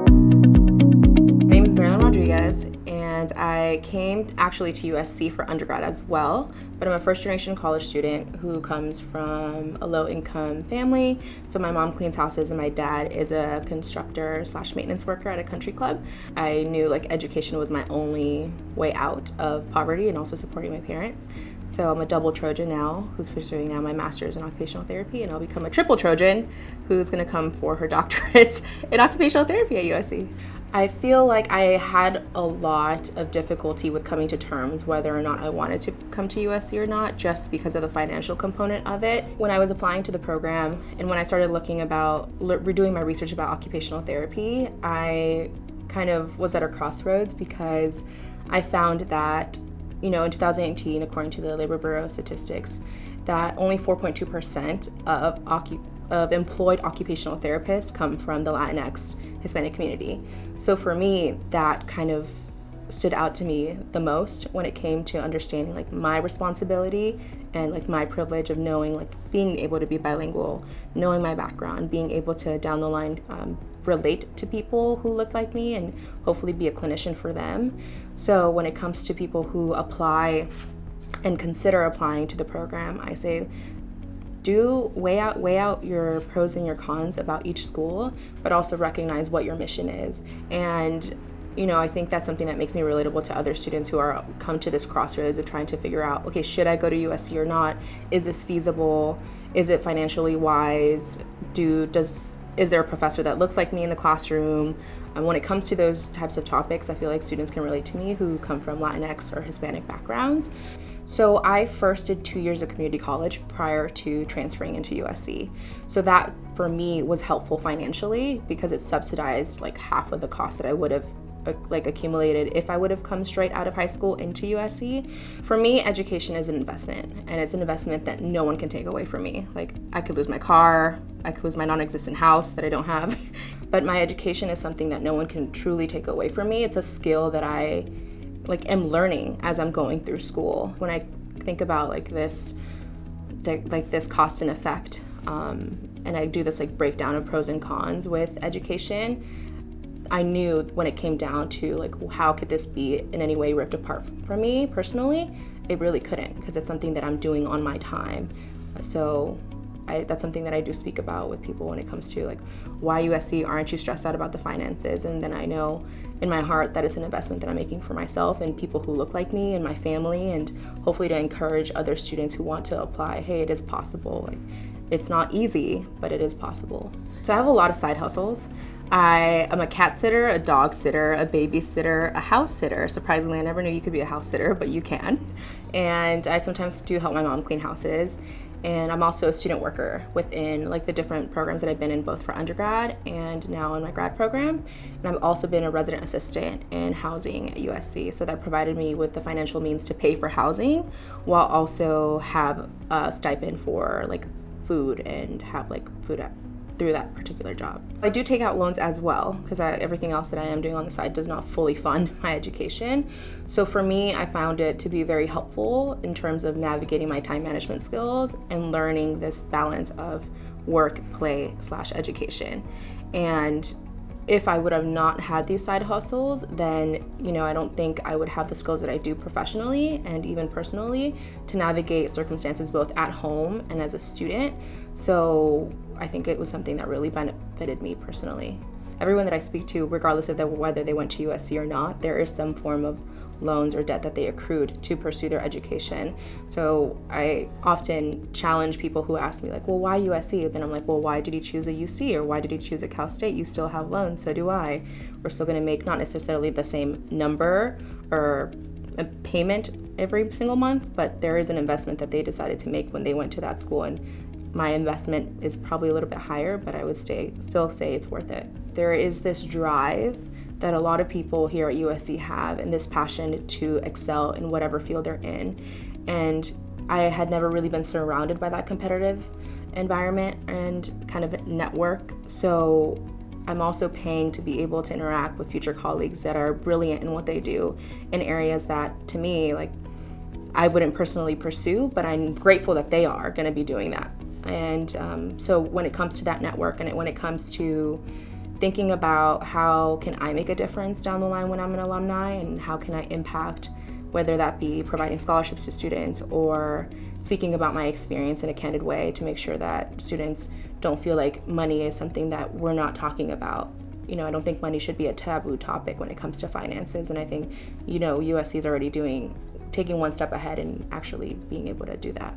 My name is Marilyn Rodriguez, and I came actually to USC for undergrad as well, but I'm a first-generation college student who comes from a low-income family. So my mom cleans houses and my dad is a constructor slash maintenance worker at a country club. I knew education was my only way out of poverty and also supporting my parents. So I'm a double Trojan now who's pursuing now my master's in occupational therapy, and I'll become a triple Trojan who's gonna come for her doctorate in occupational therapy at USC. I feel like I had a lot of difficulty with coming to terms whether or not I wanted to come to USC or not, just because of the financial component of it. When I was applying to the program and when I started looking about redoing my research about occupational therapy, I kind of was at a crossroads because I found that, in 2018, according to the Labor Bureau of Statistics, that only 4.2% of employed occupational therapists come from the Latinx Hispanic community. So for me, that kind of stood out to me the most when it came to understanding my responsibility and my privilege of knowing, being able to be bilingual, knowing my background, being able to down the line relate to people who look like me and hopefully be a clinician for them. So when it comes to people who apply and consider applying to the program, I say, do weigh out your pros and your cons about each school, but also recognize what your mission is. And I think that's something that makes me relatable to other students who are come to this crossroads of trying to figure out, okay, should I go to USC or not? Is this feasible? Is it financially wise? Is there a professor that looks like me in the classroom? When it comes to those types of topics, I feel like students can relate to me who come from Latinx or Hispanic backgrounds. So I first did 2 years of community college prior to transferring into USC. So that for me was helpful financially because it subsidized half of the cost that I would have accumulated if I would have come straight out of high school into USC. For me, education is an investment, and it's an investment that no one can take away from me. I could lose my car, I could lose my non-existent house that I don't have, but my education is something that no one can truly take away from me. It's a skill that I am learning as I'm going through school. When I think about this cost and effect, and I do this breakdown of pros and cons with education, I knew when it came down to how could this be in any way ripped apart from me personally, it really couldn't, because it's something that I'm doing on my time. So that's something that I do speak about with people when it comes to why USC, aren't you stressed out about the finances? And then I know in my heart that it's an investment that I'm making for myself and people who look like me and my family, and hopefully to encourage other students who want to apply, hey, it is possible. It's not easy, but it is possible. So I have a lot of side hustles. I am a cat sitter, a dog sitter, a babysitter, a house sitter. Surprisingly, I never knew you could be a house sitter, but you can. And I sometimes do help my mom clean houses. And I'm also a student worker within the different programs that I've been in, both for undergrad and now in my grad program. And I've also been a resident assistant in housing at USC. So that provided me with the financial means to pay for housing while also have a stipend for food and have food through that particular job. I do take out loans as well because everything else that I am doing on the side does not fully fund my education. So for me, I found it to be very helpful in terms of navigating my time management skills and learning this balance of work, play / education. And if I would have not had these side hustles, then I don't think I would have the skills that I do professionally and even personally to navigate circumstances both at home and as a student. So I think it was something that really benefited me personally. Everyone that I speak to, regardless of whether they went to USC or not, there is some form of loans or debt that they accrued to pursue their education. So I often challenge people who ask me well, why USC? Then I'm well, why did you choose a UC or why did you choose a Cal State? You still have loans, so do I. We're still gonna make not necessarily the same number or a payment every single month, but there is an investment that they decided to make when they went to that school, and my investment is probably a little bit higher, but I would still say it's worth it. There is this drive that a lot of people here at USC have, and this passion to excel in whatever field they're in. And I had never really been surrounded by that competitive environment and kind of network. So I'm also paying to be able to interact with future colleagues that are brilliant in what they do in areas that, to me, I wouldn't personally pursue, but I'm grateful that they are going to be doing that. And so when it comes to that network and when it comes to thinking about how can I make a difference down the line when I'm an alumni, and how can I impact, whether that be providing scholarships to students or speaking about my experience in a candid way to make sure that students don't feel like money is something that we're not talking about. I don't think money should be a taboo topic when it comes to finances, and I think, USC is already taking one step ahead and actually being able to do that.